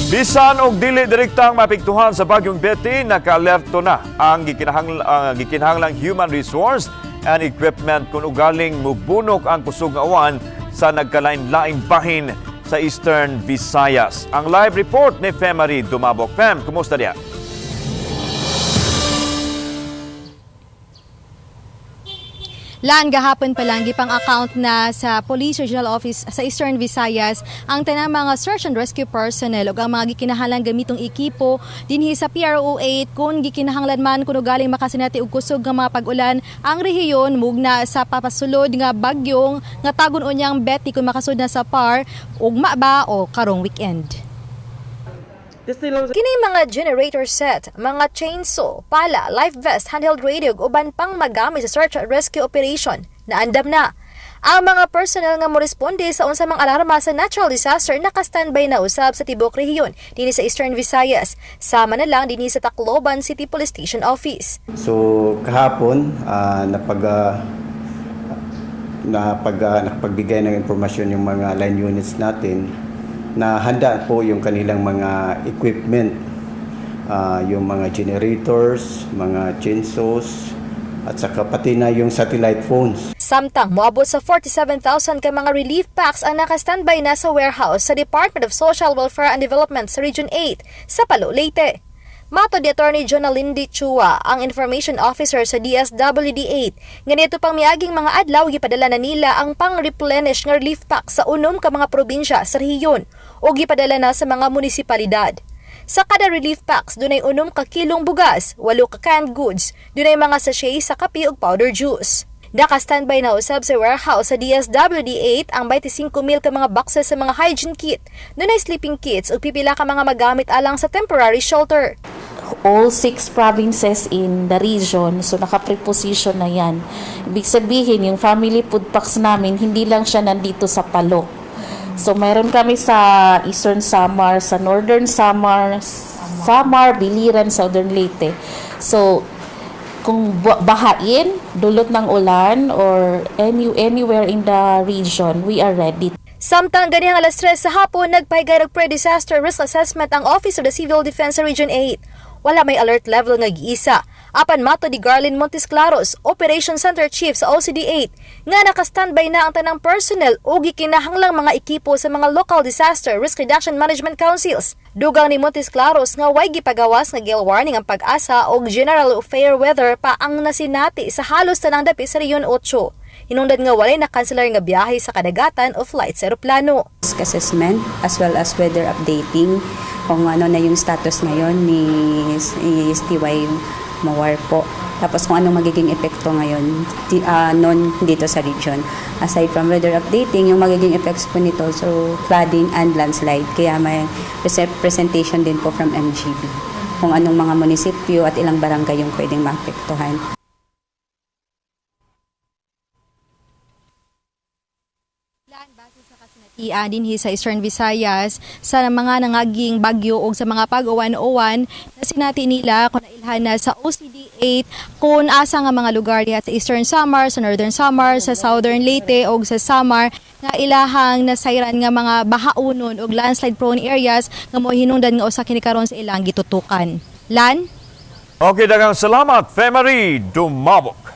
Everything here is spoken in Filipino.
Bisan og dili direktang mapektuhan sa bagyong Betty, naka-alerto na ang gikinahanglang human resource and equipment kung ugaling mubunok ang kusog nga uwan sa nagkalain-laing bahin sa Eastern Visayas. Ang live report ni Femari Dumabok. Fem, kumusta diya? Lan, gahapon pa lang gipang account na sa Police Regional Office sa Eastern Visayas ang tanang mga search and rescue personnel ug ang mga gikinahanglan gamitong ekipo dinhi sa PRO8 kung gikinahanglan man kuno galing makasinati og kusog nga mga pag-ulan ang rehiyon mugna sa papasulod nga bagyong nga tagon unyang Betty kung makasud na sa PAR ugma ba o karong weekend. Kini mga generator set, mga chainsaw, pala, life vest, handheld radio ug uban pang magamit sa search and rescue operation na andam na. Ang mga personnel nga moresponde sa unsa mang alarma sa natural disaster naka-standby na usab sa tibok rehiyon dinhi sa Eastern Visayas. Sama na lang dinhi sa Tacloban City Police Station Office. So kahapon nakapagbigay ng impormasyon yung mga line units natin na handa po yung kanilang mga equipment, yung mga generators, mga chainsaws, at saka pati na yung satellite phones. Samtang moabot sa 47,000 ka mga relief packs ang naka-standby na sa warehouse sa Department of Social Welfare and Development sa Region 8 sa Palo, Leyte. Mato di Attorney Jonalindi Chua, ang Information Officer sa DSWD8, ganito pang miaging mga adlaw gipadala na nila ang pang-replenish nga relief pack sa unom ka mga probinsya sa rehiyon o gipadala na sa mga munisipalidad. Sa kada relief packs, dunay unom ka kilong bugas, 8 ka canned goods, dunay mga sachet sa kape ug powder juice. Naka-standby na usab sa warehouse sa DSWD8 ang 25,000 ka mga boxes sa mga hygiene kit, dunay sleeping kits ug pipila ka mga magamit alang sa temporary shelter. All 6 provinces in the region, so naka-preposition na yan. Ibig sabihin, yung family food packs namin, hindi lang siya nandito sa Palo. So mayroon kami sa Eastern Samar, sa Northern Samar, Biliran, Southern Leyte. So kung bahain, dulot ng ulan, or anywhere in the region, we are ready. Samtang ganihang alas 3 sa hapon, nagpahigay og pre-disaster risk assessment ang Office of the Civil Defense sa Region 8. Wala may alert level nga giisa. Apan mato di Garlin Montesclaros, Operation Center Chief sa OCD8, nga naka-standby na ang tanang personnel o gikinahanglang mga ekipo sa mga local disaster risk reduction management councils. Dugang ni Montesclaros nga way gipagawas nga gale warning ang Pag-asa og general fair weather pa ang nasinati sa halos tanang dapi sa Region 8. Hinungdan nga walay na-cancelar nga biyahe sa kadagatan o flight sa eroplano. Risk assessment as well as weather updating kung ano na yung status ngayon ni STY Mawar po. Tapos kung anong magiging epekto ngayon dito sa region. Aside from weather updating, yung magiging effects po nito, so flooding and landslide. Kaya may presentation din po from MGB kung anong mga munisipyo at ilang barangay yung pwedeng maapektuhan. Dinhi sa Eastern Visayas sa mga nangaging bagyo o sa mga pag-uwan-uwan na sinati nila kung nailhan na sa OCD8 kung asa nga mga lugar diha sa Eastern Samar, sa Northern Samar, sa Southern Leyte o sa Samar nga ilahang nasayran nga mga bahaunon o landslide prone areas nga mo hinungdan nga usa kini karon sa ilang gitutukan. Lan? Okay, daghang salamat, Femari Dumabok.